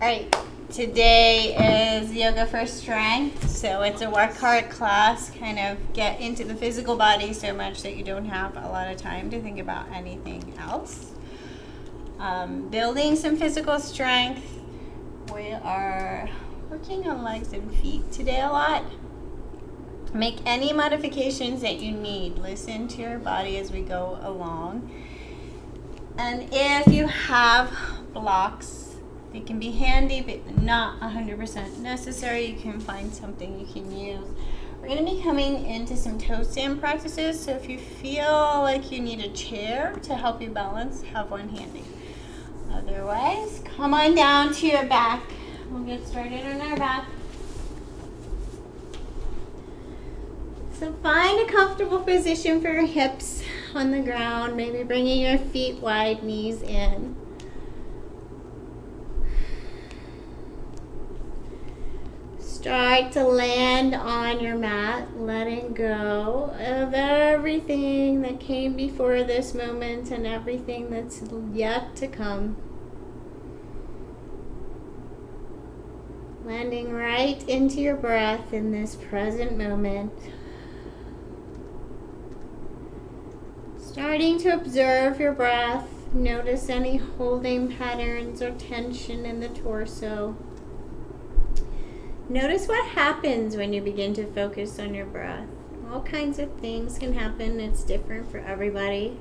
Alright, today is Yoga for Strength, so it's a work hard class, kind of get into the physical body so much that you don't have a lot of time to think about anything else. Building some physical strength. We are working on legs and feet today a lot. Make any modifications that you need. Listen to your body as we go along. And if you have blocks, they can be handy, but not 100% necessary. You can find something you can use. We're going to be coming into some toe stand practices, so if you feel like you need a chair to help you balance, have one handy. Otherwise, come on down to your back. We'll get started on our back. So find a comfortable position for your hips on the ground, maybe bringing your feet wide, knees in. Start to land on your mat, letting go of everything that came before this moment and everything that's yet to come. Landing right into your breath in this present moment. Starting to observe your breath. Notice any holding patterns or tension in the torso. Notice what happens when you begin to focus on your breath. All kinds of things can happen. It's different for everybody.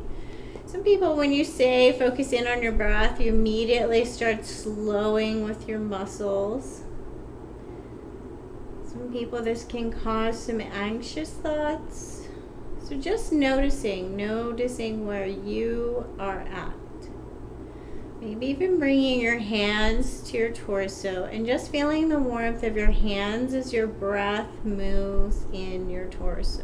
Some people, when you say focus in on your breath, you immediately start slowing with your muscles. Some people, this can cause some anxious thoughts. So just noticing where you are at. Maybe even bringing your hands to your torso and just feeling the warmth of your hands as your breath moves in your torso.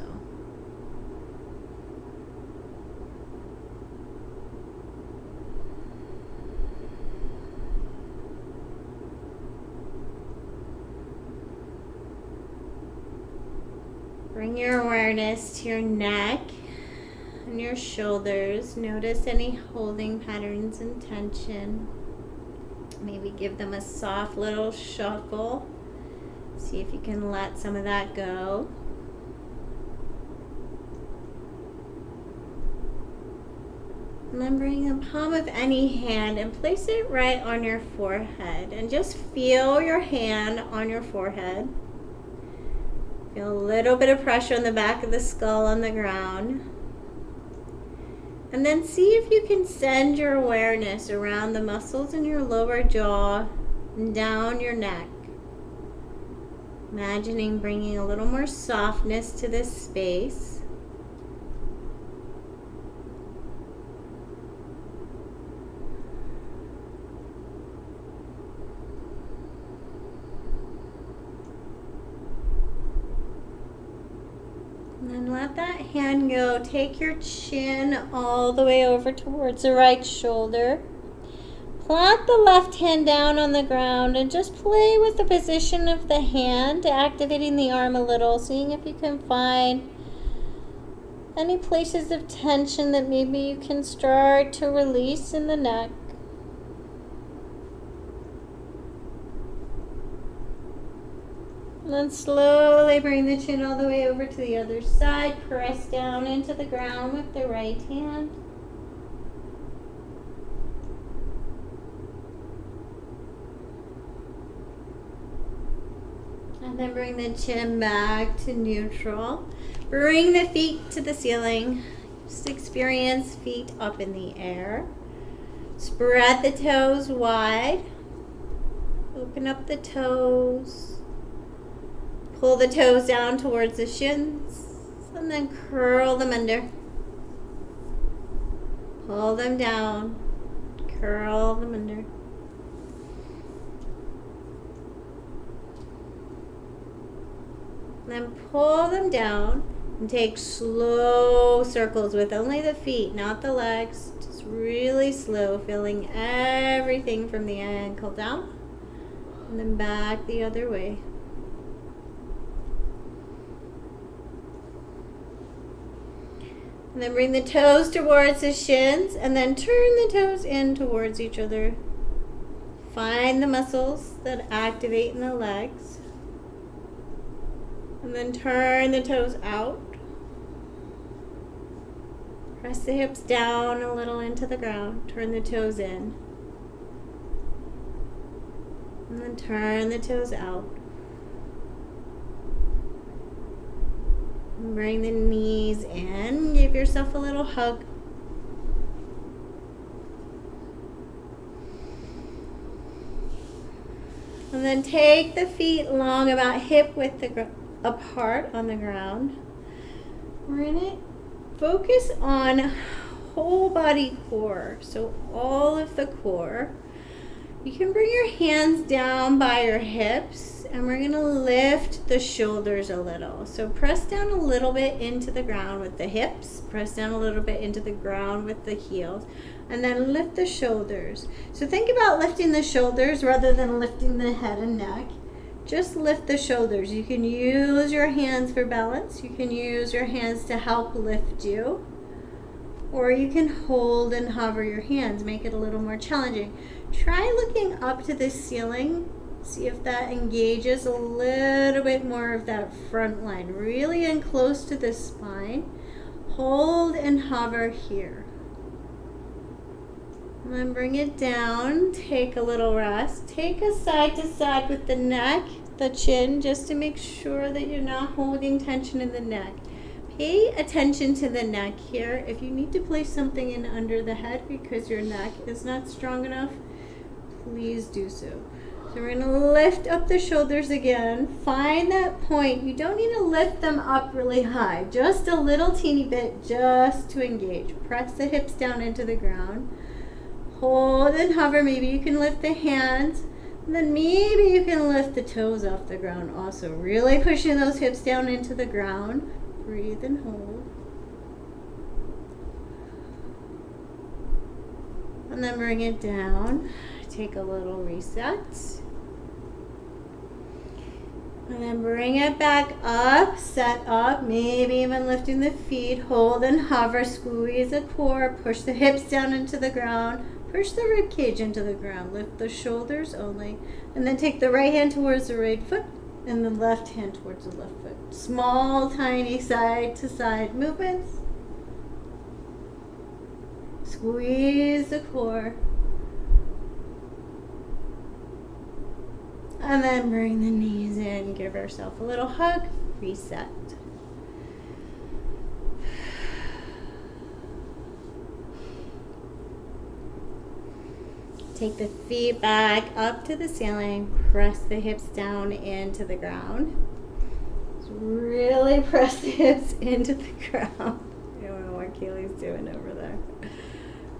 Bring your awareness to your neck and your shoulders. Notice any holding patterns and tension. Maybe give them a soft little shuffle. See if you can let some of that go. And then bring the palm of any hand and place it right on your forehead. And just feel your hand on your forehead. Feel a little bit of pressure on the back of the skull on the ground. And then see if you can send your awareness around the muscles in your lower jaw and down your neck. Imagining bringing a little more softness to this space. And let that hand go. Take your chin all the way over towards the right shoulder. Plant the left hand down on the ground and just play with the position of the hand, activating the arm a little, seeing if you can find any places of tension that maybe you can start to release in the neck. And then slowly bring the chin all the way over to the other side. Press down into the ground with the right hand. And then bring the chin back to neutral. Bring the feet to the ceiling. Just experience feet up in the air. Spread the toes wide. Open up the toes. Pull the toes down towards the shins and then curl them under. Pull them down, curl them under. Then pull them down and take slow circles with only the feet, not the legs. Just really slow, feeling everything from the ankle down and then back the other way. And then bring the toes towards the shins and then turn the toes in towards each other. Find the muscles that activate in the legs. And then turn the toes out. Press the hips down a little into the ground. Turn the toes in. And then turn the toes out. Bring the knees in. Give yourself a little hug. And then take the feet long, about hip width apart on the ground. We're going to focus on whole body core. So all of the core. You can bring your hands down by your hips, and we're going to lift the shoulders a little. So press down a little bit into the ground with the hips, press down a little bit into the ground with the heels, and then lift the shoulders. So think about lifting the shoulders rather than lifting the head and neck. Just lift the shoulders. You can use your hands for balance. You can use your hands to help lift you. Or you can hold and hover your hands, make it a little more challenging. Try looking up to the ceiling. See if that engages a little bit more of that front line. Really in close to the spine. Hold and hover here. And then bring it down. Take a little rest. Take a side to side with the neck, the chin, just to make sure that you're not holding tension in the neck. Pay attention to the neck here. If you need to place something in under the head because your neck is not strong enough, please do so. So we're going to lift up the shoulders again. Find that point. You don't need to lift them up really high. Just a little teeny bit just to engage. Press the hips down into the ground. Hold and hover. Maybe you can lift the hands. And then maybe you can lift the toes off the ground also. Really pushing those hips down into the ground. Breathe and hold. And then bring it down. Take a little reset. And then bring it back up, set up, maybe even lifting the feet. Hold and hover, squeeze the core, push the hips down into the ground, push the rib cage into the ground, lift the shoulders only, and then take the right hand towards the right foot and the left hand towards the left foot. Small, tiny side to side movements. Squeeze the core. And then bring the knees in, give yourself a little hug, reset. Take the feet back up to the ceiling, press the hips down into the ground. Just really press the hips into the ground. I don't know what Kaylee's doing over there.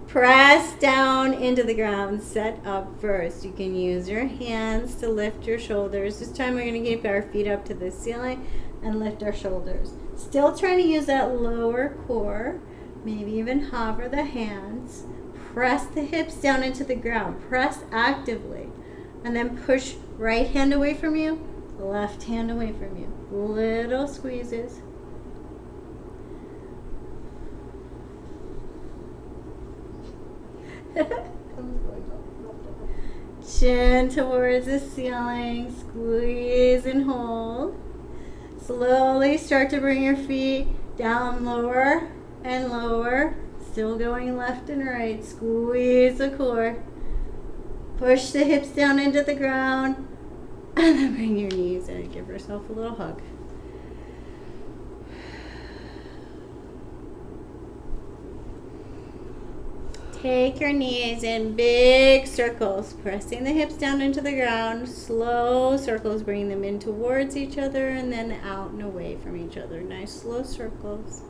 Press down into the ground, set up first. You can use your hands to lift your shoulders. This time we're going to keep our feet up to the ceiling and lift our shoulders. Still trying to use that lower core. Maybe even hover the hands. Press the hips down into the ground. Press actively. And then push right hand away from you, left hand away from you. Little squeezes. Chin towards the ceiling, squeeze and hold. Slowly start to bring your feet down lower and lower. Still going left and right. Squeeze the core. Push the hips down into the ground. And then bring your knees in. Give yourself a little hug. Take your knees in big circles, pressing the hips down into the ground. Slow circles, bring them in towards each other and then out and away from each other. Nice slow circles.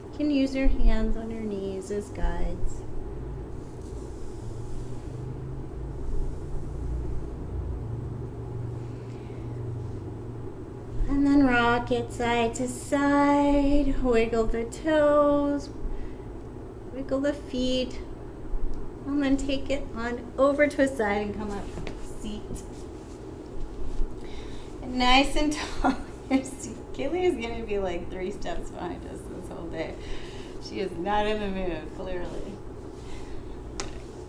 You can use your hands on your knees as guides. And then rock it side to side. Wiggle the toes. Wiggle the feet, and then take it on over to a side and come up seat. And nice and tall. Your seat. Kaylee is going to be like 3 steps behind us. today. She is not in the mood, clearly.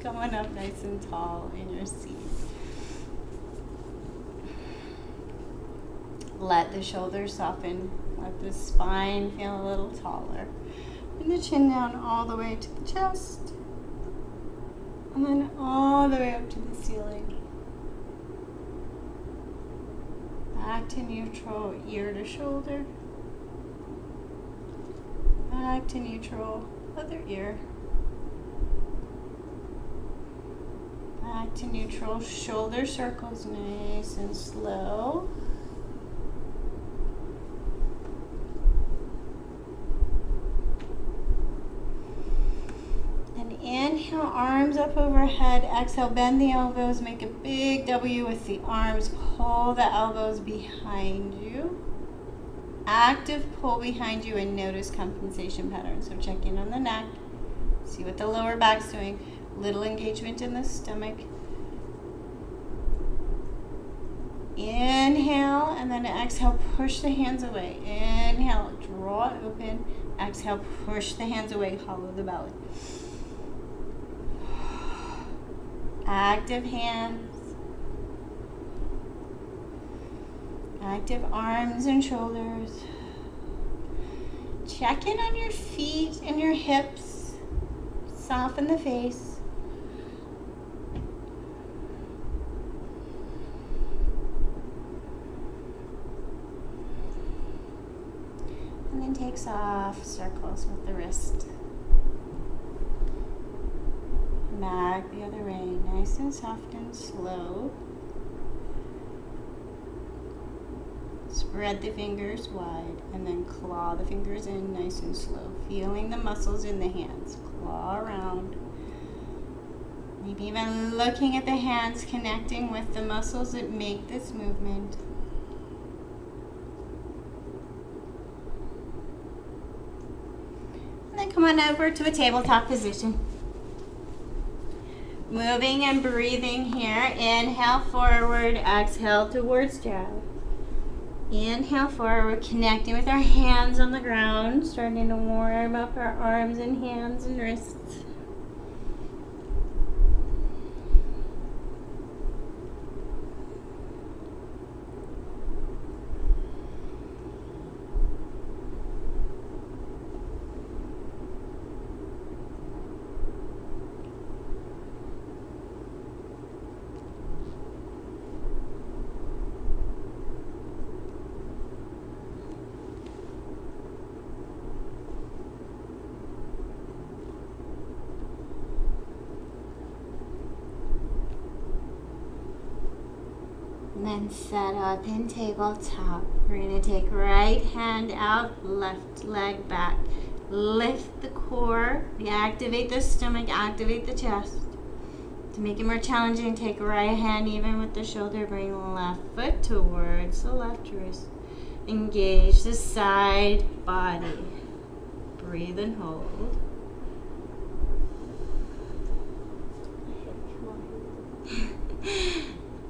Come on up nice and tall in your seat. Let the shoulders soften. Let the spine feel a little taller. Bring the chin down all the way to the chest. And then all the way up to the ceiling. Back to neutral, ear to shoulder. Back to neutral, other ear. Back to neutral, shoulder circles nice and slow. And inhale, arms up overhead. Exhale, bend the elbows, make a big W with the arms. Pull the elbows behind you. Active pull behind you and notice compensation patterns. So check in on the neck. See what the lower back's doing. Little engagement in the stomach. Inhale and then exhale, push the hands away. Inhale, draw it open. Exhale, push the hands away, hollow the belly. Active hands. Active arms and shoulders. Check in on your feet and your hips. Soften the face. And then take soft circles with the wrist. Back the other way, nice and soft and slow. Spread the fingers wide and then claw the fingers in nice and slow. Feeling the muscles in the hands. Claw around. Maybe even looking at the hands, connecting with the muscles that make this movement. And then come on over to a tabletop position. Moving and breathing here. Inhale forward, exhale towards child. Inhale forward, connecting with our hands on the ground, starting to warm up our arms and hands and wrists. And then set up in tabletop. We're going to take right hand out, left leg back. Lift the core, activate the stomach, activate the chest. To make it more challenging, take right hand even with the shoulder. Bring left foot towards the left wrist. Engage the side body. Breathe and hold.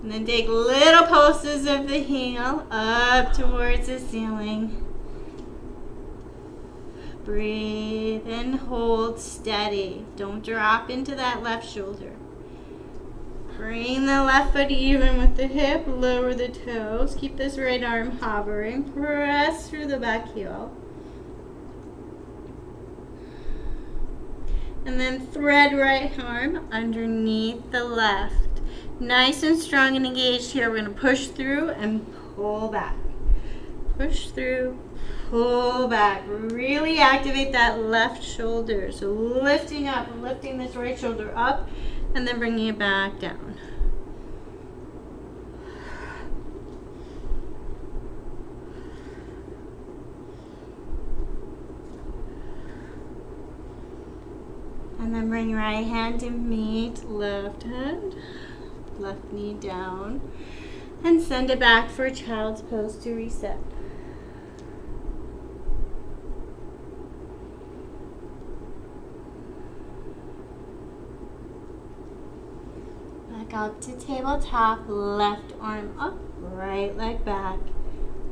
And then take little pulses of the heel up towards the ceiling. Breathe and hold steady. Don't drop into that left shoulder. Bring the left foot even with the hip. Lower the toes. Keep this right arm hovering. Press through the back heel. And then thread right arm underneath the left. Nice and strong and engaged here. We're going to push through and pull back. Push through, pull back. Really activate that left shoulder. So lifting up, lifting this right shoulder up, and then bringing it back down. And then bring right hand to meet left hand. Left knee down, and send it back for child's pose to reset. Back up to tabletop, left arm up, right leg back.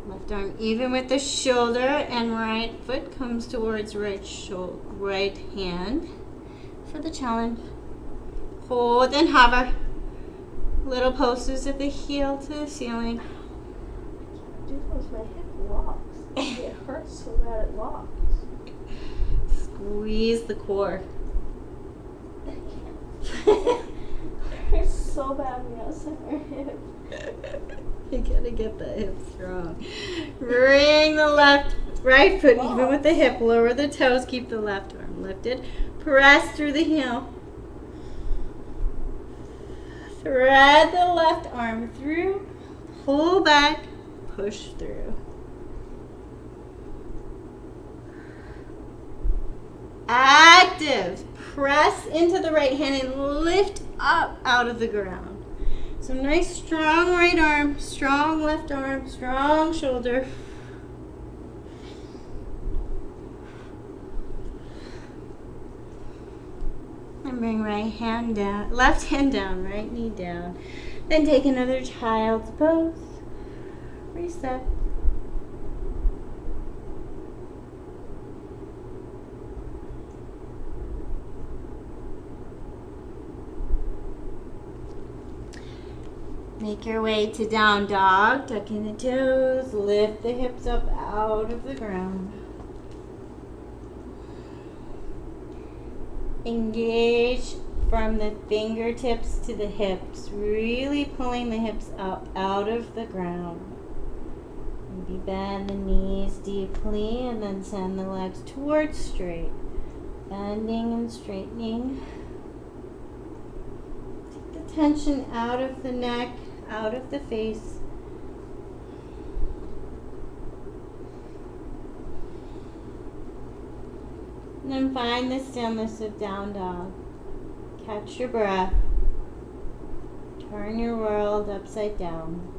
Left arm even with the shoulder, and right foot comes towards right hand for the challenge. Hold and hover. Little pulses of the heel to the ceiling. I can't do those. My hip locks. It hurts so bad it locks. Squeeze the core. It hurts so bad when I center hip. You gotta get the hip strong. Bring the right foot even with the hip. Lower the toes. Keep the left arm lifted. Press through the heel. Thread the left arm through. Pull back. Push through. Active. Press into the right hand and lift up out of the ground. So nice strong right arm, strong left arm, strong shoulder. And bring right hand down, left hand down, right knee down. Then take another child's pose. Reset. Make your way to down dog, tuck in the toes, lift the hips up out of the ground. Engage from the fingertips to the hips, really pulling the hips up out of the ground. Maybe bend the knees deeply and then send the legs towards straight. Bending and straightening. Take the tension out of the neck, out of the face. And then find the stillness of down dog. Catch your breath. Turn your world upside down.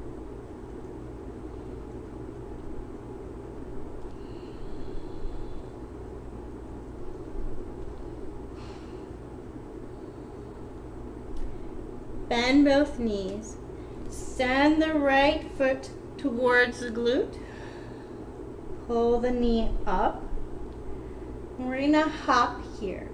Bend both knees. Send the right foot towards the glute. Pull the knee up. We're going to hop here.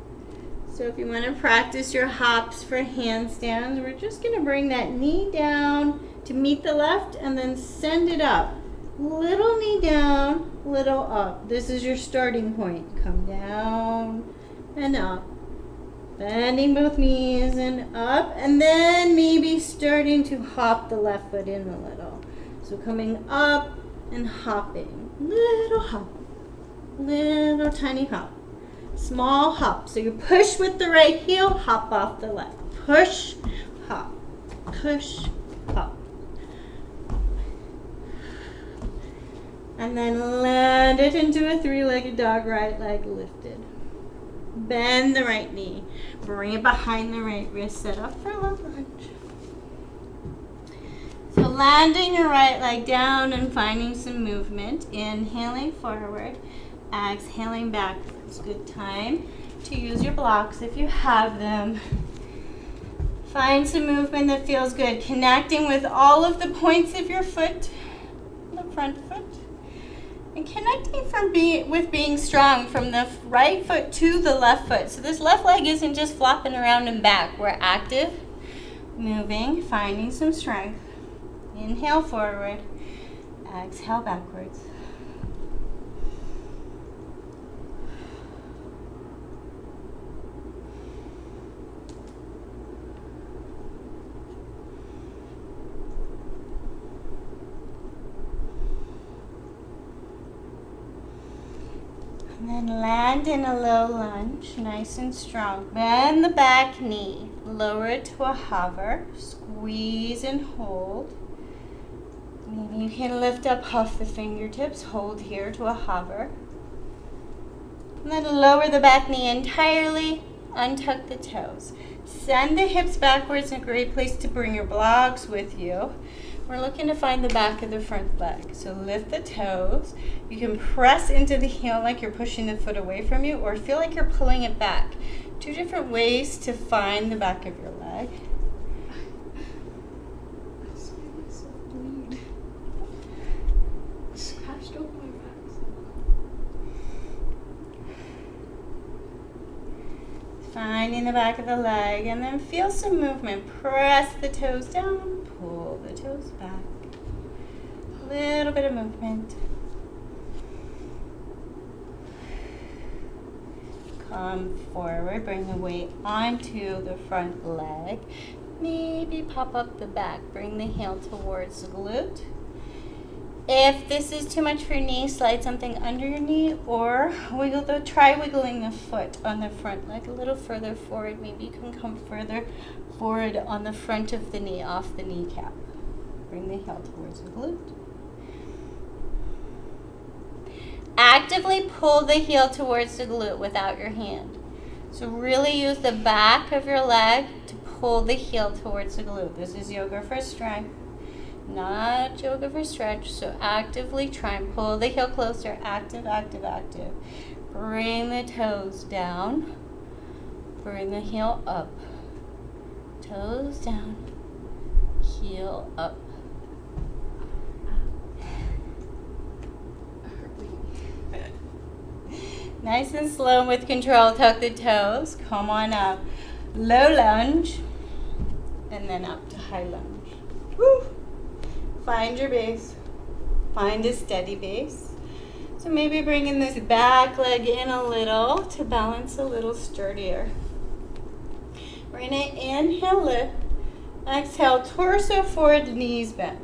So if you want to practice your hops for handstands, we're just going to bring that knee down to meet the left and then send it up. Little knee down, little up. This is your starting point. Come down and up. Bending both knees and up, and then maybe starting to hop the left foot in a little. So coming up and hopping. Little hop. Little tiny hop. Small hop. So you push with the right heel, hop off the left. Push, hop. Push, hop. And then land it into a three-legged dog, right leg lifted. Bend the right knee. Bring it behind the right wrist. Set up for lunge. So landing your right leg down and finding some movement. Inhaling forward. Exhaling backwards. Good time to use your blocks if you have them. Find some movement that feels good. Connecting with all of the points of your foot. The front foot. And connecting with being strong from the right foot to the left foot. So this left leg isn't just flopping around and back. We're active, moving, finding some strength. Inhale forward, exhale backwards. And then land in a low lunge, nice and strong. Bend the back knee, lower it to a hover, squeeze and hold. Maybe you can lift up off the fingertips, hold here to a hover. And then lower the back knee entirely, untuck the toes. Send the hips backwards, a great place to bring your blocks with you. We're looking to find the back of the front leg. So lift the toes. You can press into the heel like you're pushing the foot away from you, or feel like you're pulling it back. Two different ways to find the back of your leg. I saw myself bleed. Finding the back of the leg, and then feel some movement. Press the toes down, pull the toes back. A little bit of movement. Come forward, bring the weight onto the front leg. Maybe pop up the back, bring the heel towards the glute. If this is too much for your knee, slide something under your knee or try wiggling the foot on the front leg a little further forward. Maybe you can come further forward on the front of the knee, off the kneecap. Bring the heel towards the glute. Actively pull the heel towards the glute without your hand. So really use the back of your leg to pull the heel towards the glute. This is yoga for strength, not yoga for stretch. So actively try and pull the heel closer. Active, active, active. Bring the toes down. Bring the heel up. Toes down. Heel up. Nice and slow and with control. Tuck the toes. Come on up. Low lunge. And then up to high lunge. Woo. Find your base. Find a steady base. So maybe bringing this back leg in a little to balance a little sturdier. We're going to inhale, lift. Exhale, torso forward, knees bend.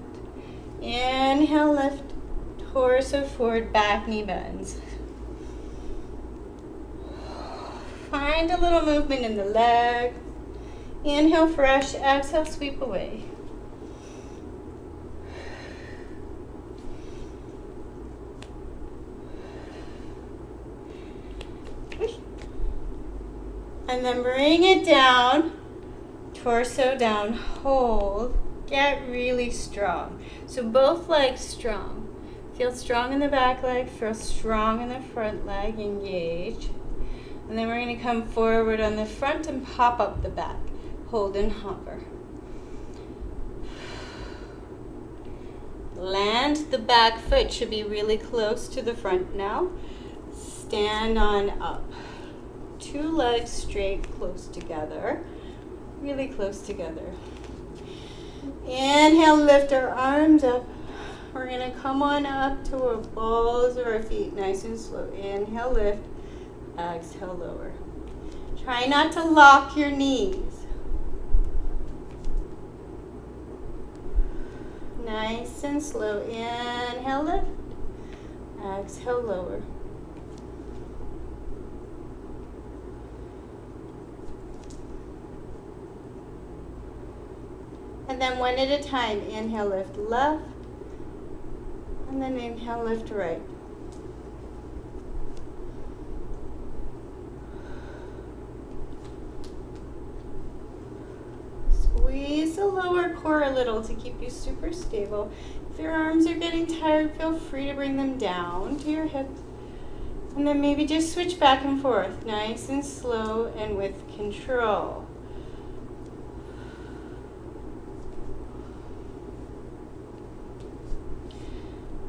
Inhale, lift. Torso forward, back knee bends. Find a little movement in the leg. Inhale, fresh. Exhale, sweep away. And then bring it down, torso down, hold, get really strong. So both legs strong. Feel strong in the back leg, feel strong in the front leg, engage. And then we're going to come forward on the front and pop up the back. Hold and hover. Land the back foot, should be really close to the front now. Stand on up. Two legs straight, close together. Really close together. Inhale, lift our arms up. We're going to come on up to our balls of our feet, nice and slow. Inhale, lift. Exhale, lower. Try not to lock your knees. Nice and slow. Inhale, lift. Exhale, lower. And then one at a time. Inhale, lift left. And then inhale, lift right. Squeeze the lower core a little to keep you super stable. If your arms are getting tired, feel free to bring them down to your hips. And then maybe just switch back and forth, nice and slow and with control.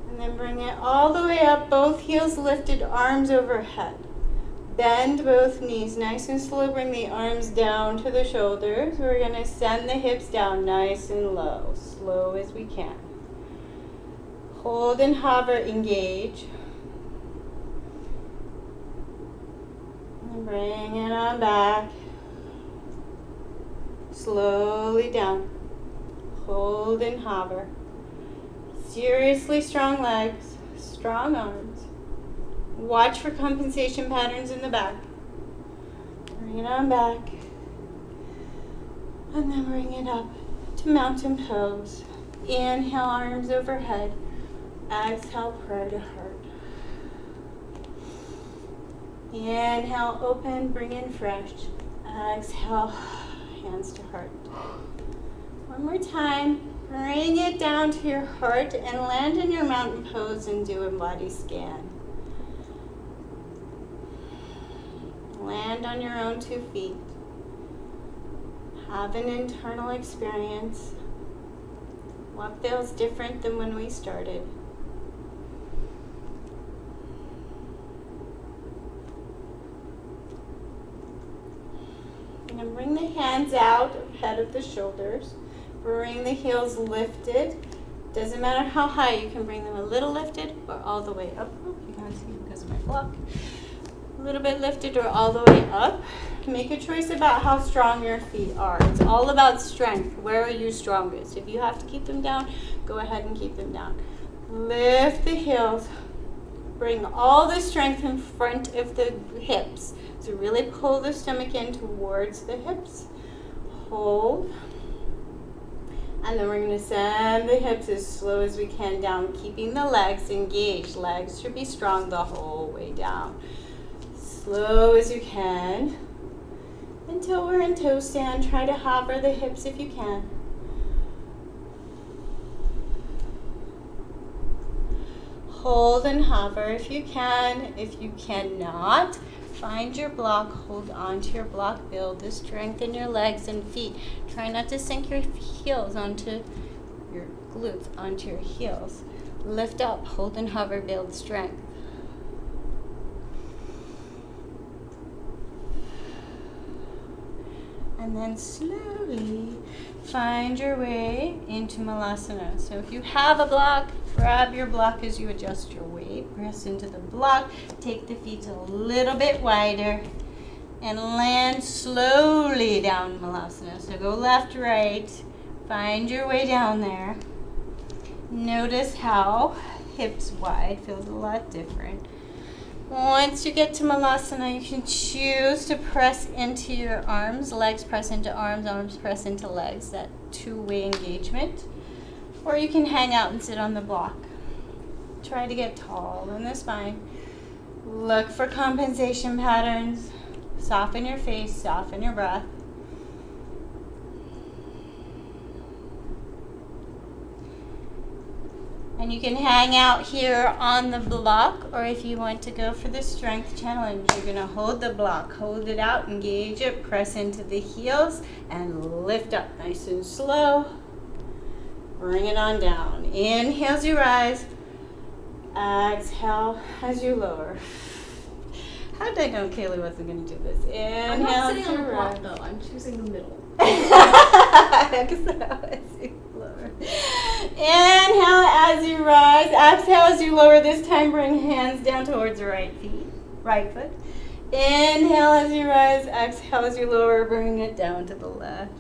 And then bring it all the way up, both heels lifted, arms overhead. Bend both knees, nice and slow. Bring the arms down to the shoulders. We're going to send the hips down nice and low, slow as we can. Hold and hover, engage. And bring it on back. Slowly down. Hold and hover. Seriously strong legs, strong arms. Watch for compensation patterns in the back. Bring it on back. And then bring it up to mountain pose. Inhale, arms overhead. Exhale, prayer to heart. Inhale, open, bring in fresh. Exhale, hands to heart. One more time. Bring it down to your heart and land in your mountain pose and do a body scan. Land on your own 2 feet. Have an internal experience. What feels different than when we started? You're going to bring the hands out ahead of the shoulders. Bring the heels lifted. Doesn't matter how high, you can bring them a little lifted or all the way up. Oh, you can't see because of my block. A little bit lifted or all the way up. Make a choice about how strong your feet are. It's all about strength. Where are you strongest? If you have to keep them down, go ahead and keep them down. Lift the heels. Bring all the strength in front of the hips. So really pull the stomach in towards the hips. Hold. And then we're going to send the hips as slow as we can down, keeping the legs engaged. Legs should be strong the whole way down. Slow as you can until we're in toe stand. Try to hover the hips if you can. Hold and hover if you can. If you cannot, find your block, hold on to your block, build the strength in your legs and feet. Try not to sink your heels onto your glutes, onto your heels. Lift up, hold and hover, build strength. And then slowly find your way into Malasana. So if you have a block, grab your block as you adjust your weight. Press into the block. Take the feet a little bit wider. And land slowly down Malasana. So go left, right. Find your way down there. Notice how hips wide feels a lot different. Once you get to Malasana, you can choose to press into your arms. Legs press into arms, arms press into legs. That two-way engagement. Or you can hang out and sit on the block. Try to get tall in the spine. Look for compensation patterns. Soften your face, soften your breath. And you can hang out here on the block, or if you want to go for the strength challenge, you're going to hold the block, hold it out, engage it, press into the heels, and lift up nice and slow. Bring it on down. Inhale as you rise. Exhale as you lower. How did I know Kaylee wasn't going to do this? Inhale I'm not sitting as on you the block rise. though. I'm choosing the middle. Exhale as you lower. Inhale as you rise. Exhale as you lower. This time bring hands down towards the right foot. Inhale as you rise. Exhale as you lower. Bring it down to the left.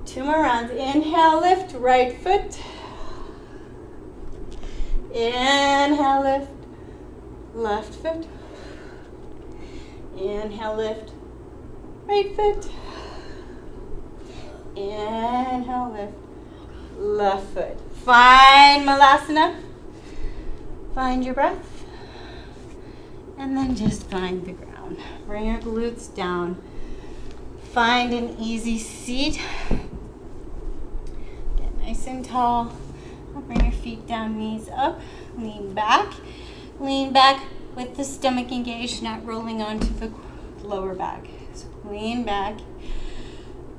2 more rounds. Inhale, lift, right foot. Inhale, lift, left foot. Inhale, lift, right foot. Inhale, lift, left foot. Find Malasana. Find your breath. And then just find the ground. Bring your glutes down. Find an easy seat. Get nice and tall. Bring your feet down, knees up. Lean back. Lean back with the stomach engaged, not rolling onto the lower back. So lean back.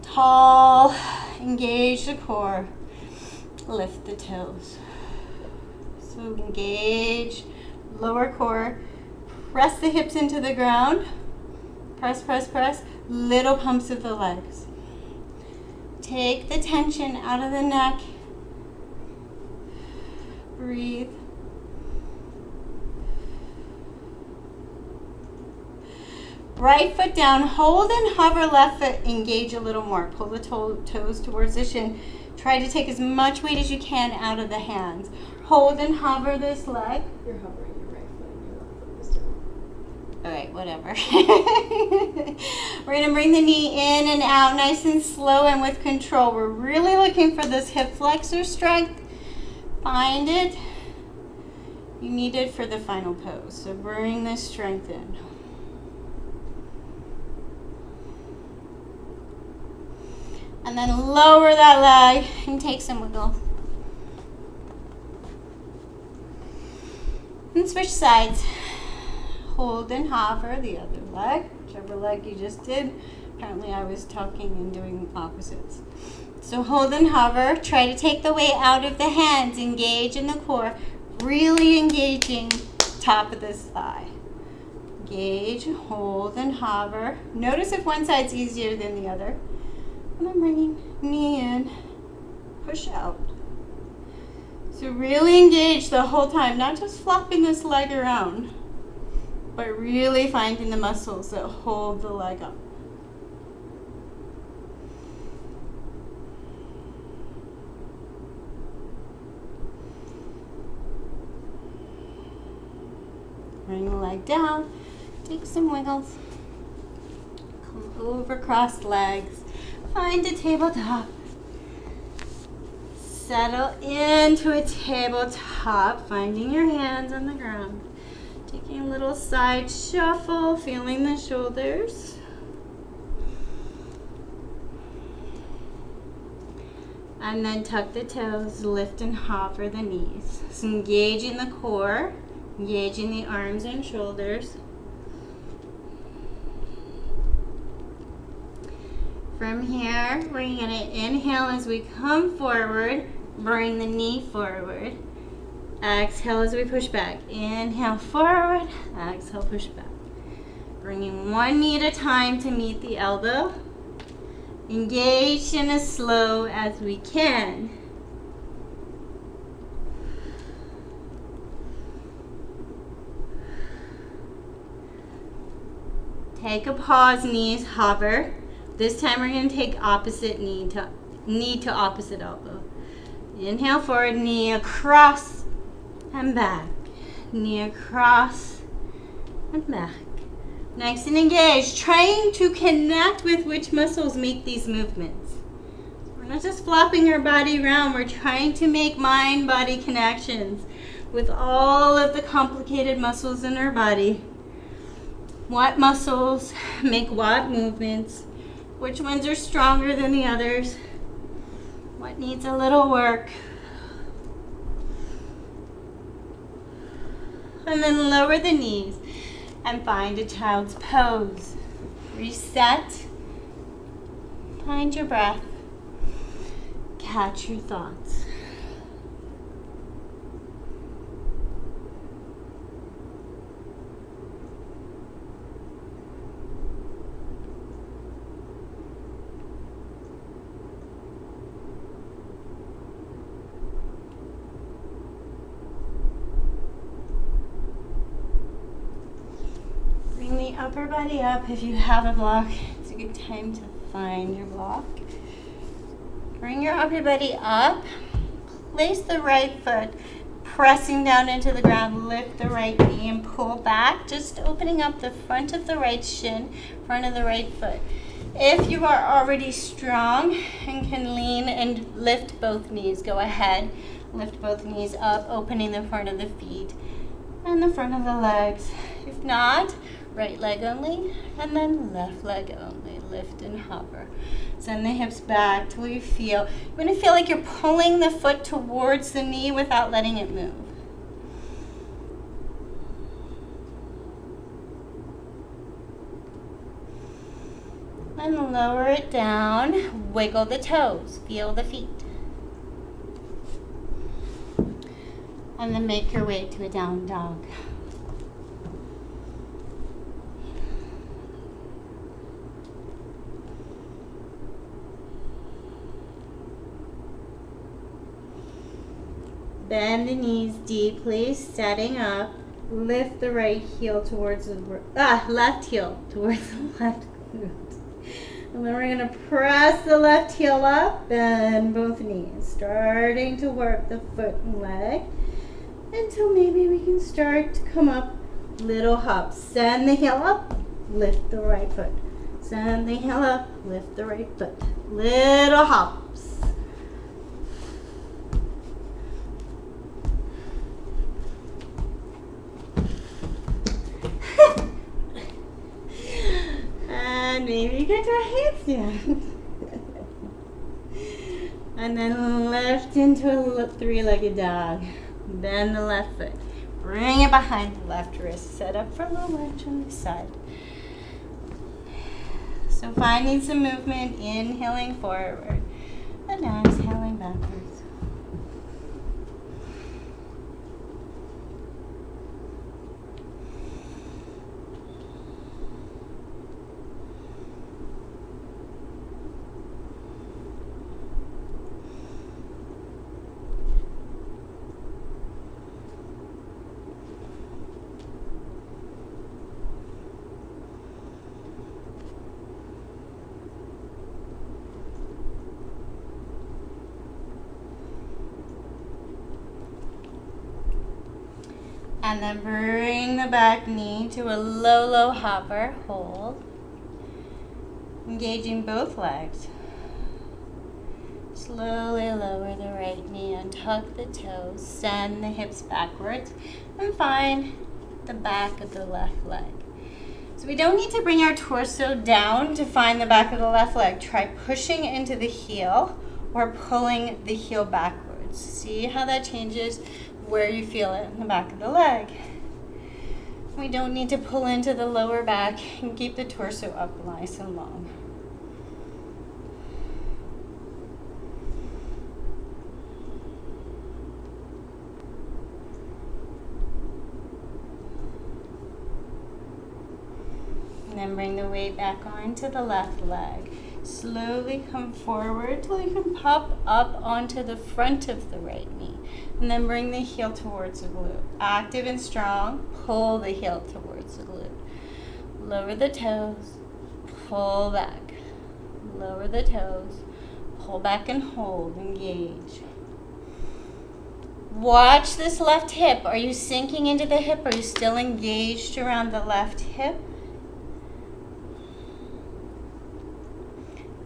Tall. Engage the core. Lift the toes. So engage lower core. Press the hips into the ground. Press, press, press. Little pumps of the legs. Take the tension out of the neck. Breathe. Right foot down, hold and hover left foot, engage a little more. Pull the toes towards the shin. Try to take as much weight as you can out of the hands. Hold and hover this leg. You're hovering your right foot and your left foot is down. All right, whatever. We're going to bring the knee in and out nice and slow and with control. We're really looking for this hip flexor strength. Find it. You need it for the final pose. So bring this strength in. And then lower that leg and take some wiggle. And switch sides. Hold and hover the other leg, whichever leg you just did. Apparently I was talking and doing opposites. So hold and hover. Try to take the weight out of the hands. Engage in the core. Really engaging top of this thigh. Engage, hold, and hover. Notice if one side's easier than the other. And I'm bringing knee in, push out. So really engage the whole time, not just flopping this leg around, but really finding the muscles that hold the leg up. Bring the leg down, take some wiggles. Come over crossed legs, find a tabletop. Settle into a tabletop, finding your hands on the ground. Taking a little side shuffle, feeling the shoulders. And then tuck the toes, lift and hover the knees. So engaging the core, engaging the arms and shoulders. From here, we're going to inhale as we come forward, bring the knee forward. Exhale as we push back. Inhale forward, exhale, push back. Bringing one knee at a time to meet the elbow. Engage in as slow as we can. Take a pause, knees hover. This time we're going to take opposite knee to opposite elbow. Inhale forward, knee across and back. Knee across and back. Nice and engaged, trying to connect with which muscles make these movements. We're not just flopping our body around, we're trying to make mind-body connections with all of the complicated muscles in our body. What muscles make what movements? Which ones are stronger than the others? What needs a little work? And then lower the knees and find a child's pose. Reset. Find your breath. Catch your thoughts. Bring the upper body up. If you have a block, it's a good time to find your block. Bring your upper body up. Place the right foot pressing down into the ground. Lift the right knee and pull back, just opening up the front of the right shin, front of the right foot. If you are already strong and can lean and lift both knees, go ahead. Lift both knees up, opening the front of the feet and the front of the legs. If not, right leg only, and then left leg only. Lift and hover. Send the hips back till you feel. You're going to feel like you're pulling the foot towards the knee without letting it move. And lower it down. Wiggle the toes. Feel the feet. And then make your way to a down dog. Bend the knees deeply, setting up. Lift the right heel towards the left heel towards the left glute. And then we're going to press the left heel up, bend both knees, starting to work the foot and leg until maybe we can start to come up, little hops. Send the heel up, lift the right foot. Send the heel up, lift the right foot. Little hops. And maybe you get to a handstand. And then lift into a three-legged dog. Bend the left foot. Bring it behind the left wrist. Set up for a little lunge on the side. So finding some movement, inhaling forward and exhaling backwards. And then bring the back knee to a low, low hover. Hold. Engaging both legs. Slowly lower the right knee and tuck the toes. Send the hips backwards. And find the back of the left leg. So we don't need to bring our torso down to find the back of the left leg. Try pushing into the heel or pulling the heel backwards. See how that changes where you feel it in the back of the leg. We don't need to pull into the lower back and keep the torso up nice and long. And then bring the weight back onto the left leg. Slowly come forward till you can pop up onto the front of the right knee. And then bring the heel towards the glute. Active and strong, pull the heel towards the glute. Lower the toes, pull back. Lower the toes, pull back and hold, engage. Watch this left hip. Are you sinking into the hip? Are you still engaged around the left hip?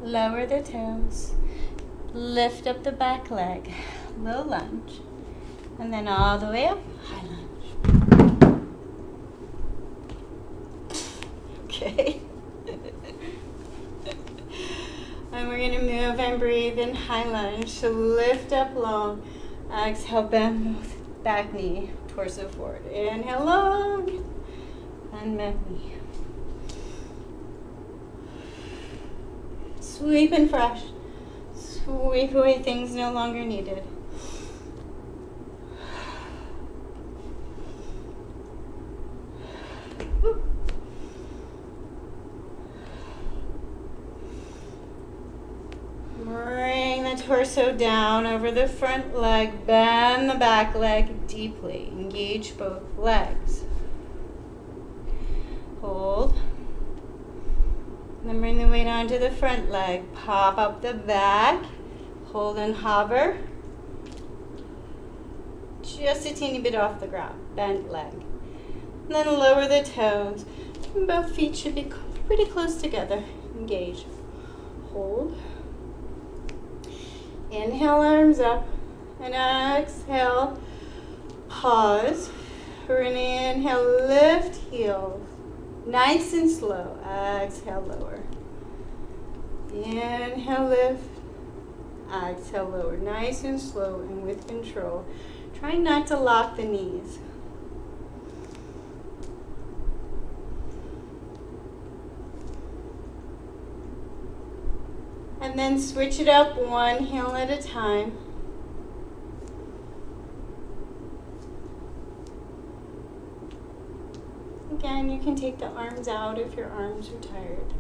Lower the toes. Lift up the back leg. Low lunge. And then all the way up. High lunge. Okay. And we're going to move and breathe in high lunge. So lift up long. Exhale, bend both back knee, torso forward. Inhale long. And back knee. Sweep and fresh. Sweep away things no longer needed. Bring the torso down over the front leg. Bend the back leg deeply. Engage both legs. Hold. Then bring the weight onto the front leg. Pop up the back. Hold and hover. Just a teeny bit off the ground. Bent leg. And then lower the toes. And both feet should be pretty close together. Engage. Hold. Inhale, arms up. And exhale. Pause. For an inhale, lift heels. Nice and slow. Exhale, lower. Inhale, lift. Exhale, lower. Nice and slow and with control. Try not to lock the knees. And then switch it up one heel at a time. Again, you can take the arms out if your arms are tired.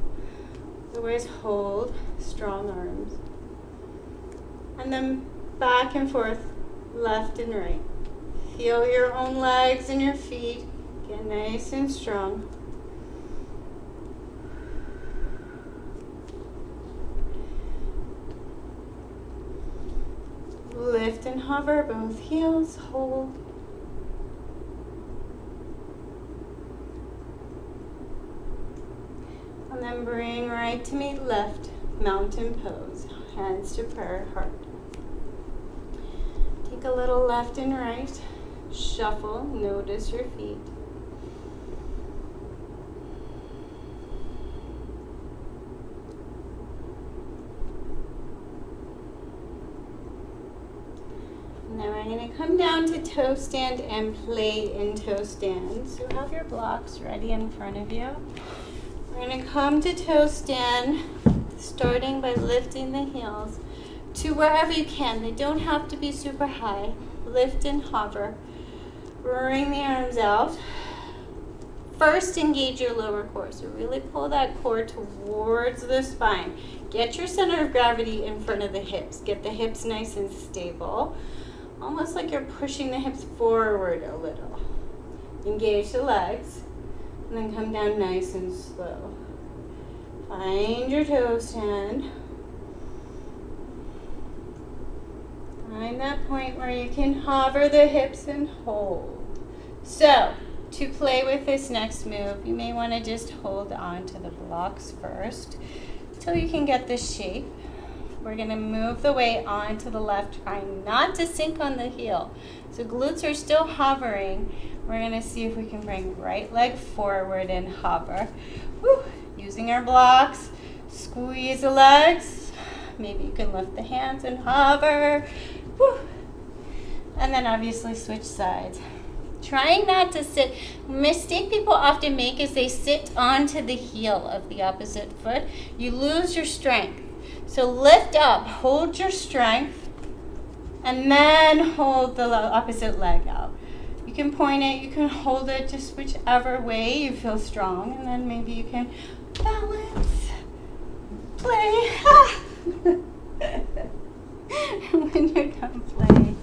Otherwise, hold strong arms. And then back and forth, left and right. Feel your own legs and your feet. Get nice and strong. Lift and hover both heels, hold. And then bring right to meet left, mountain pose, hands to prayer heart. Take a little left and right, shuffle, notice your feet. And then we're going to come down to toe stand and play in toe stand. So have your blocks ready in front of you. We're going to come to toe stand, starting by lifting the heels to wherever you can. They don't have to be super high. Lift and hover. Bring the arms out. First, engage your lower core. So really pull that core towards the spine. Get your center of gravity in front of the hips. Get the hips nice and stable. Almost like you're pushing the hips forward a little. Engage the legs. And then come down nice and slow. Find your toe stand. Find that point where you can hover the hips and hold. So, to play with this next move, you may want to just hold on to the blocks first until you can get the shape. We're going to move the weight onto the left, trying not to sink on the heel. So glutes are still hovering. We're going to see if we can bring right leg forward and hover. Woo. Using our blocks, squeeze the legs. Maybe you can lift the hands and hover. Woo. And then obviously switch sides. Trying not to sit. Mistake people often make is they sit onto the heel of the opposite foot. You lose your strength. So lift up, hold your strength, and then hold the opposite leg out. You can point it, you can hold it, just whichever way you feel strong, and then maybe you can balance, play. When you're done playing,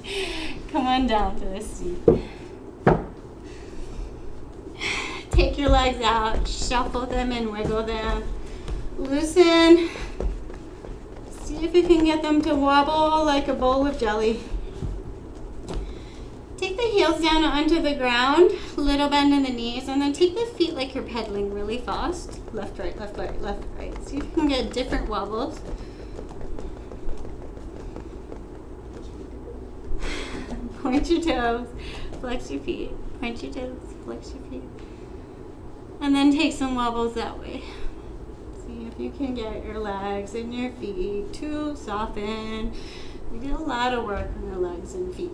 come on down to a seat. Take your legs out, shuffle them and wiggle them. Loosen. See if you can get them to wobble like a bowl of jelly. Take the heels down onto the ground, little bend in the knees, and then take the feet like you're pedaling really fast. Left, right, left, right, left, right. See if you can get different wobbles. Point your toes, flex your feet. Point your toes, flex your feet. And then take some wobbles that way. See if you can get your legs and your feet to soften. We do a lot of work on our legs and feet.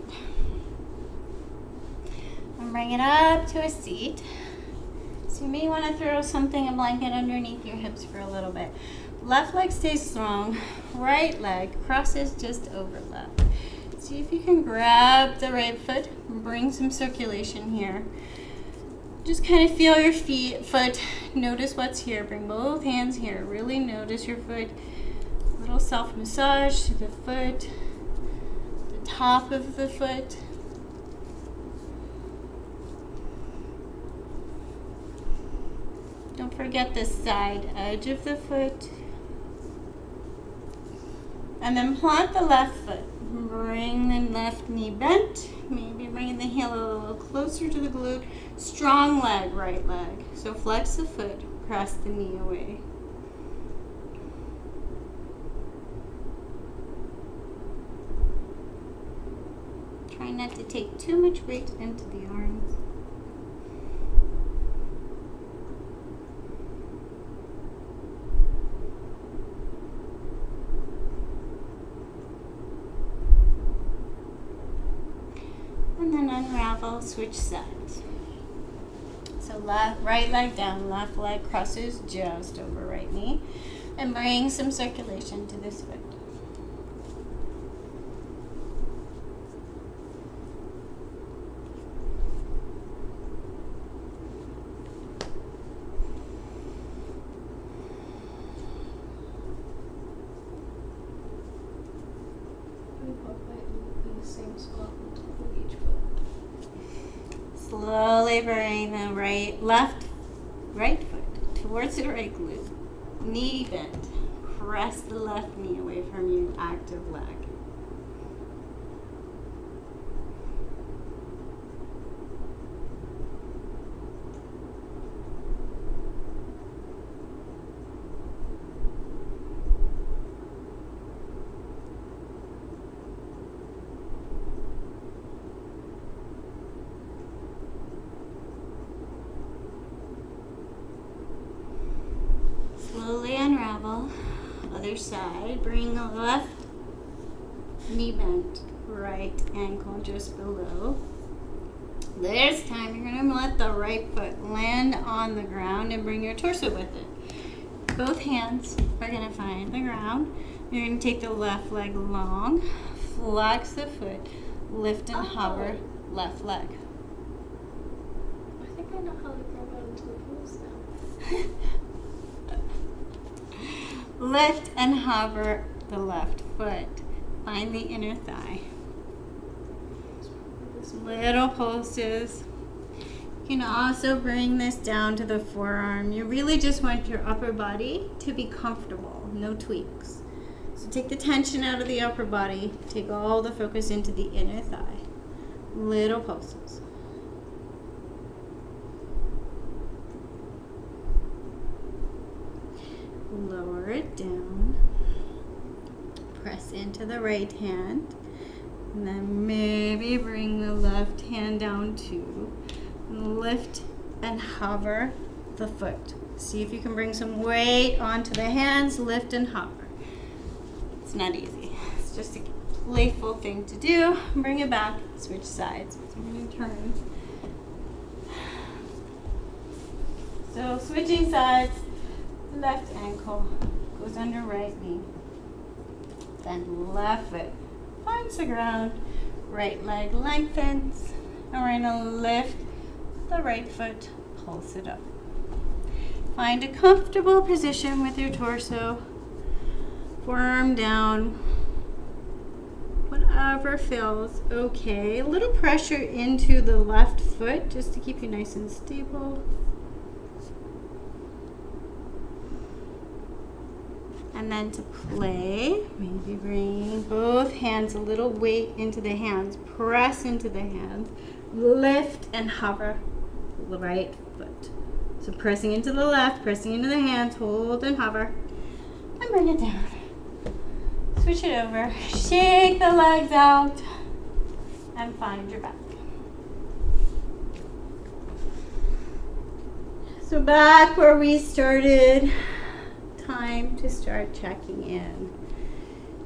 And bring it up to a seat. So you may want to throw something, a blanket underneath your hips for a little bit. Left leg stays strong. Right leg crosses just overlap. See if you can grab the right foot and bring some circulation here. Just kind of feel your foot. Notice what's here. Bring both hands here. Really notice your foot. A little self-massage to the foot, the top of the foot. Don't forget the side edge of the foot. And then plant the left foot. Bring the left knee bent. Maybe bring the heel a little closer to the glute. Strong leg, right leg. So flex the foot, press the knee away. Try not to take too much weight into the arms. And then unravel, switch sides. So right leg down, left leg crosses just over right knee. And bring some circulation to this foot. Same spot on top of each foot. Slowly bring the right foot towards the right glute. Knee bent. Press the left knee away from your active leg. Slowly unravel. Other side. Bring the left knee bent. Right ankle just below. This time you're going to let the right foot land on the ground and bring your torso with it. Both hands are going to find the ground. You're going to take the left leg long. Flex the foot. Lift and hover left leg. I think I know how to grab out into the pose now. Lift and hover the left foot. Find the inner thigh. Little pulses. You can also bring this down to the forearm. You really just want your upper body to be comfortable, no tweaks. So take the tension out of the upper body. Take all the focus into the inner thigh. Little pulses. Lower it down. Press into the right hand. And then maybe bring the left hand down too. And lift and hover the foot. See if you can bring some weight onto the hands, lift and hover. It's not easy. It's just a playful thing to do. Bring it back, switch sides. So I'm going to turn. So switching sides, left ankle goes under right knee. Then left foot finds the ground, right leg lengthens, and we're going to lift the right foot, pulse it up. Find a comfortable position with your torso, forearm down, whatever feels okay. A little pressure into the left foot just to keep you nice and stable. And then to play, maybe bring both hands, a little weight into the hands, press into the hands, lift and hover the right foot. So pressing into the left, pressing into the hands, hold and hover, and bring it down. Switch it over, shake the legs out, and find your back. So back where we started. Time to start checking in.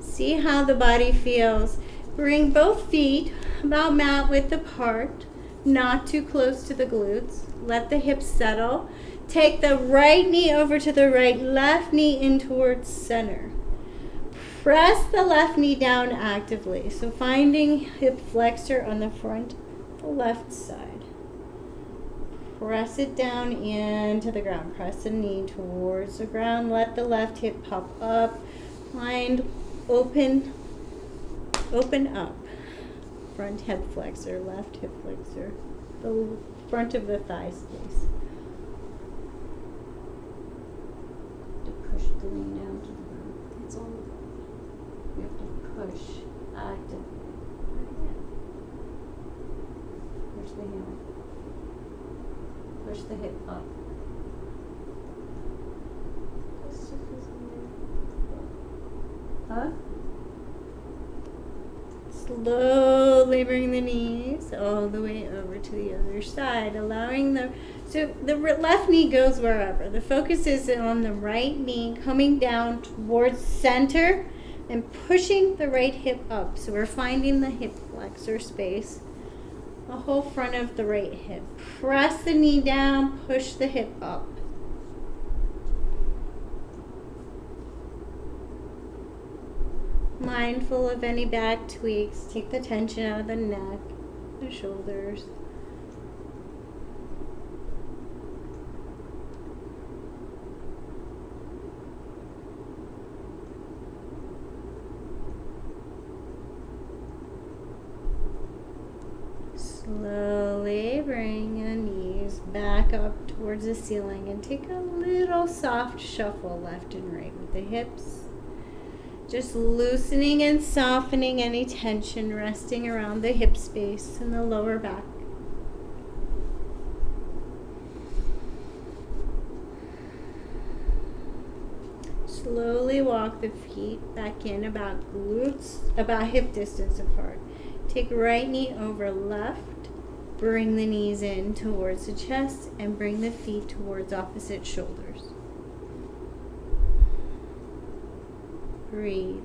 See how the body feels. Bring both feet about mat width apart, not too close to the glutes. Let the hips settle. Take the right knee over to the right, left knee in towards center. Press the left knee down actively. So finding hip flexor on the front, the left side. Press it down into the ground. Press the knee towards the ground. Let the left hip pop up. Find open up. Front hip flexor, left hip flexor. The front of the thigh space. To push the knee down to the ground. It's all. You have to push actively. Push the hand. Push the hip up. Huh? Slowly bring the knees all the way over to the other side, allowing the left knee goes wherever. The focus is on the right knee coming down towards center and pushing the right hip up. So we're finding the hip flexor space. The whole front of the right hip. Press the knee down, push the hip up. Mindful of any back tweaks. Take the tension out of the neck, the shoulders. Slowly bring the knees back up towards the ceiling and take a little soft shuffle left and right with the hips. Just loosening and softening any tension resting around the hip space and the lower back. Slowly walk the feet back in about hip distance apart. Take right knee over left. Bring the knees in towards the chest and bring the feet towards opposite shoulders. Breathe.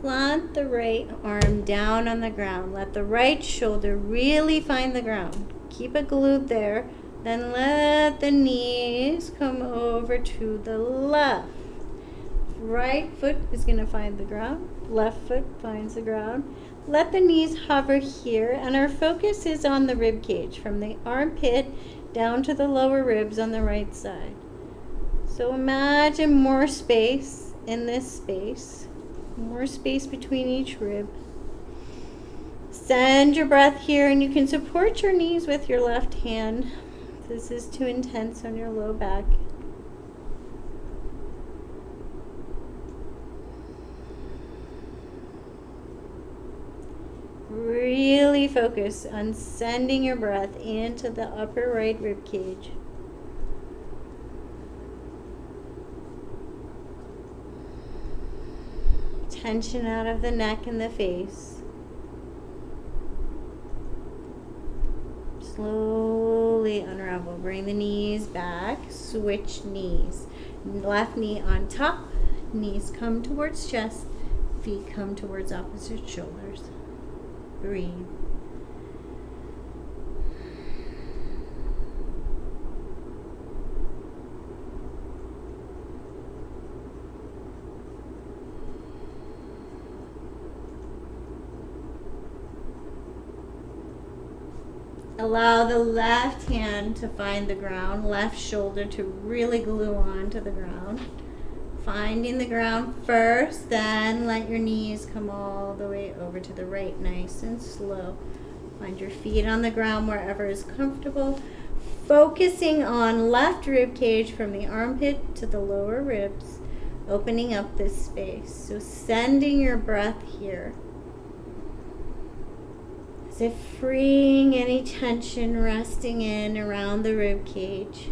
Plant the right arm down on the ground. Let the right shoulder really find the ground. Keep it glued there. Then let the knees come over to the left. Right foot is going to find the ground. Left foot finds the ground. Let the knees hover here, and our focus is on the rib cage from the armpit down to the lower ribs on the right side. So imagine more space in this space. More space between each rib. Send your breath here, and you can support your knees with your left hand. If this is too intense on your low back. Really focus on sending your breath into the upper right rib cage. Tension out of the neck and the face. Slowly unravel. Bring the knees back. Switch knees. Left knee on top. Knees come towards chest. Feet come towards opposite shoulders. Breathe. Allow the left hand to find the ground, left shoulder to really glue on to the ground. Finding the ground first, then let your knees come all the way over to the right, nice and slow. Find your feet on the ground wherever is comfortable. Focusing on left rib cage from the armpit to the lower ribs, opening up this space. So sending your breath here. As if freeing any tension resting in around the rib cage.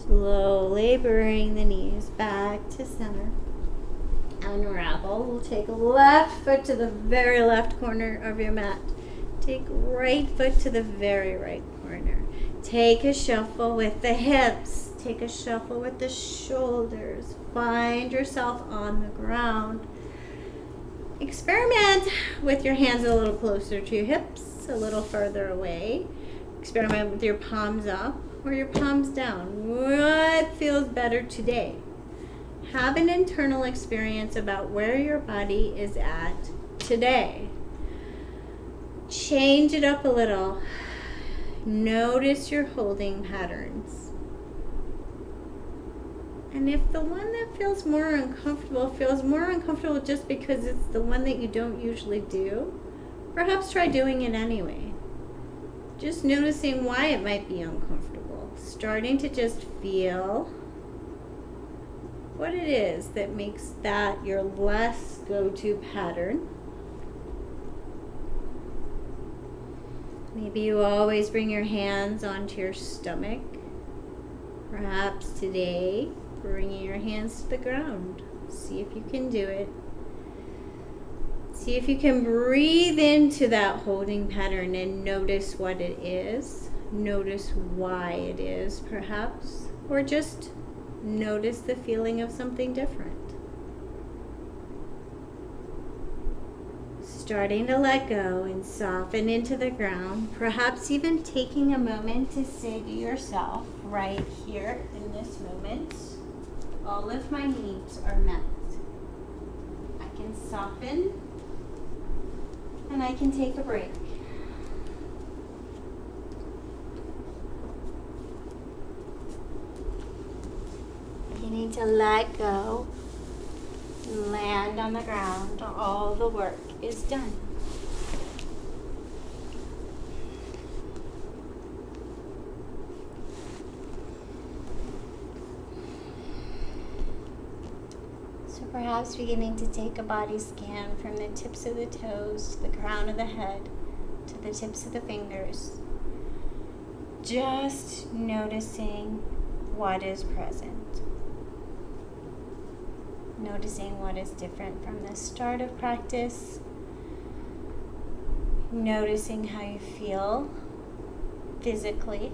Slowly bring the knees back to center. Unravel. We'll take left foot to the very left corner of your mat. Take right foot to the very right corner. Take a shuffle with the hips. Take a shuffle with the shoulders. Find yourself on the ground. Experiment with your hands a little closer to your hips, a little further away. Experiment with your palms up or your palms down. What feels better today? Have an internal experience about where your body is at today. Change it up a little. Notice your holding patterns. And if the one that feels more uncomfortable just because it's the one that you don't usually do, perhaps try doing it anyway. Just noticing why it might be uncomfortable. Starting to just feel what it is that makes that your less go-to pattern. Maybe you always bring your hands onto your stomach. Perhaps today, bringing your hands to the ground. See if you can do it. See if you can breathe into that holding pattern and notice what it is. Notice why it is, perhaps. Or just notice the feeling of something different. Starting to let go and soften into the ground. Perhaps even taking a moment to say to yourself, right here in this moment, all of my needs are met. I can soften and I can take a break. Beginning to let go and land on the ground. All the work is done. So perhaps beginning to take a body scan from the tips of the toes to the crown of the head to the tips of the fingers. Just noticing what is present. Noticing what is different from the start of practice. Noticing how you feel physically,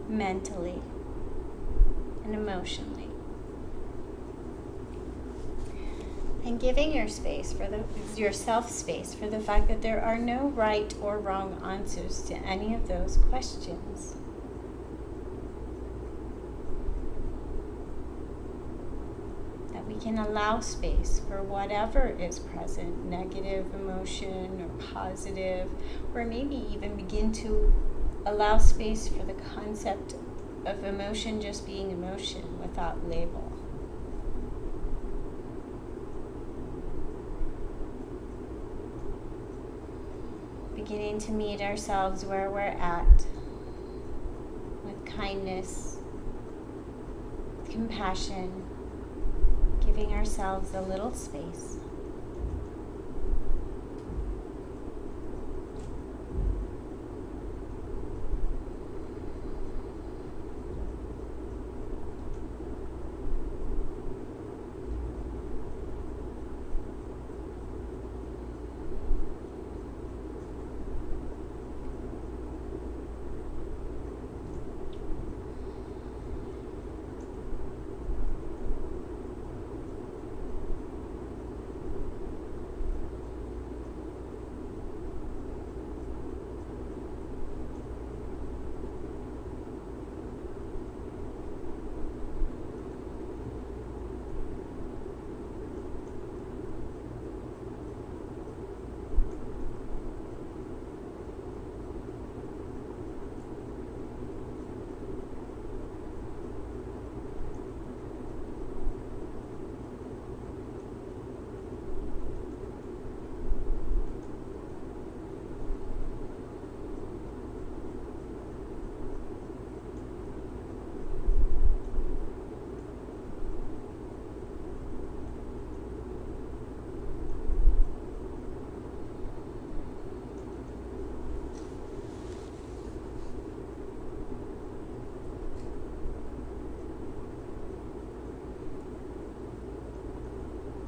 mentally, and emotionally. And giving yourself space for the fact that there are no right or wrong answers to any of those questions. That we can allow space for whatever is present, negative emotion or positive, or maybe even begin to allow space for the concept of emotion just being emotion without label. beginning to meet ourselves where we're at with kindness, compassion, giving ourselves a little space.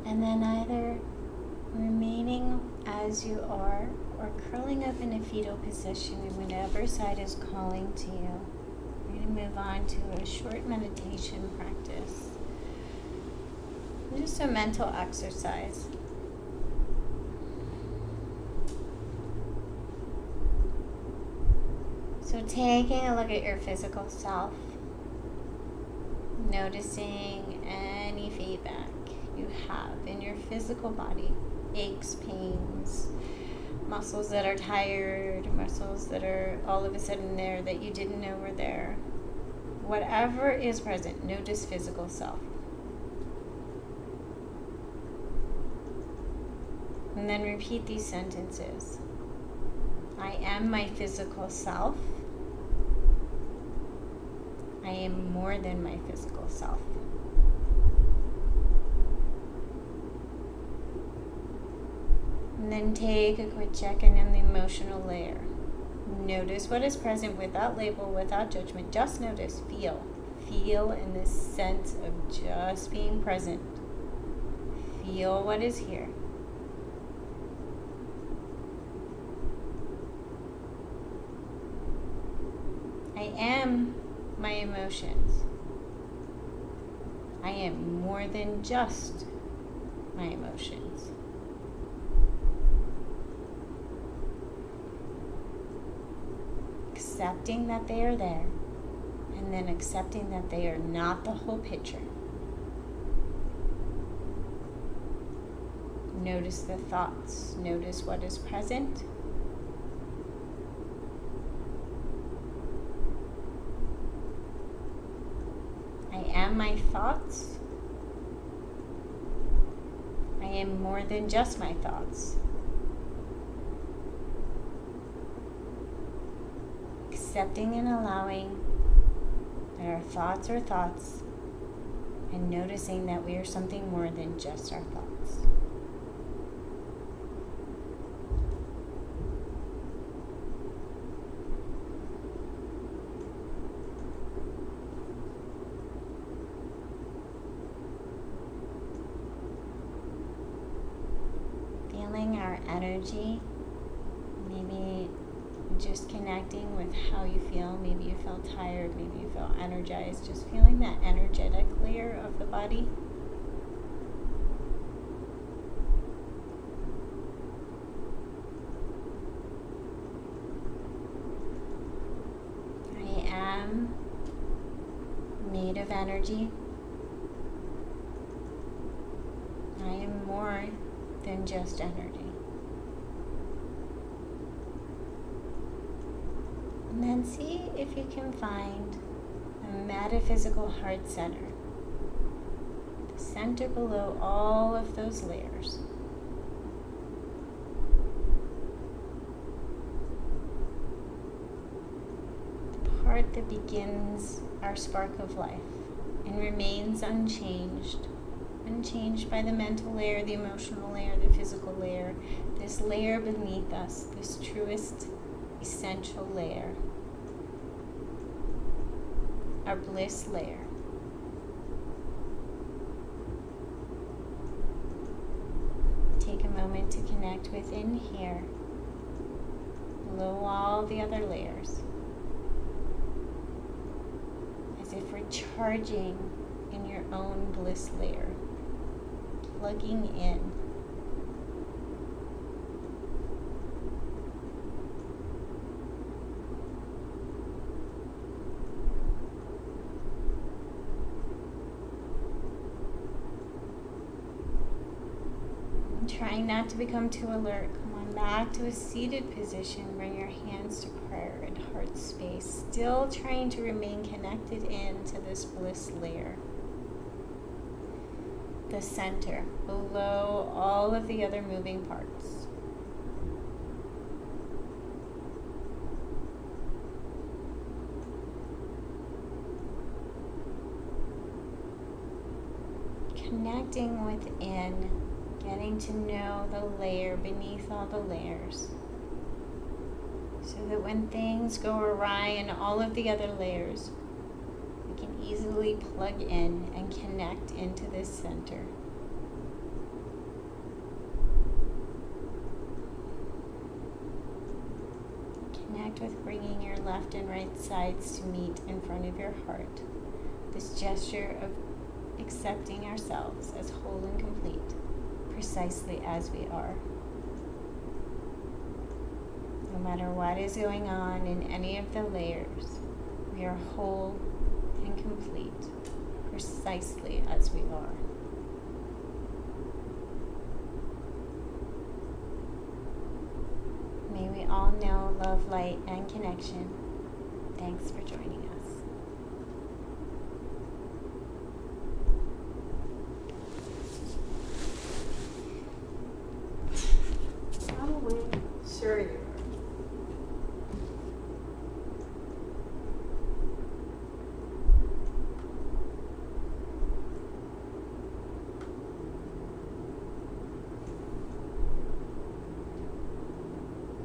And then either remaining as you are or curling up in a fetal position in whatever side is calling to you. We're going to move on to a short meditation practice. Just a mental exercise. So taking a look at your physical self, noticing any feedback you have in your physical body, aches, pains, muscles that are tired, muscles that are all of a sudden there that you didn't know were there. Whatever is present, notice physical self. And then repeat these sentences. I am my physical self. I am more than my physical self. And then take a quick check-in on the emotional layer. Notice what is present without label, without judgment. Just notice, feel. Feel in this sense of just being present. Feel what is here. I am my emotions. I am more than just my emotions. Accepting that they are there, and then accepting that they are not the whole picture. Notice the thoughts. Notice what is present. I am my thoughts. I am more than just my thoughts. Accepting and allowing that our thoughts are thoughts, and noticing that we are something more than just our thoughts. Feeling our energy, maybe just connecting with how you feel. Maybe you feel tired, maybe you feel energized. Just feeling that energetic layer of the body. I am made of energy. I am more than just energy. And then see if you can find a metaphysical heart center, the center below all of those layers. part that begins our spark of life and remains unchanged. Unchanged by the mental layer, the emotional layer, the physical layer, this layer beneath us, this truest, essential layer, our bliss layer. Take a moment to connect within here, below all the other layers, as if we're charging in your own bliss layer, plugging in. Trying not to become too alert, come on back to a seated position. Bring your hands to prayer and heart space. Still trying to remain connected into this bliss layer. The center, below all of the other moving parts. Connecting within. Getting to know the layer beneath all the layers, so that when things go awry in all of the other layers, we can easily plug in and connect into this center. Connect with bringing your left and right sides to meet in front of your heart. This gesture of accepting ourselves as whole and complete, precisely as we are. No matter what is going on in any of the layers, we are whole and complete, precisely as we are. May we all know love, light, and connection. Thanks for joining us.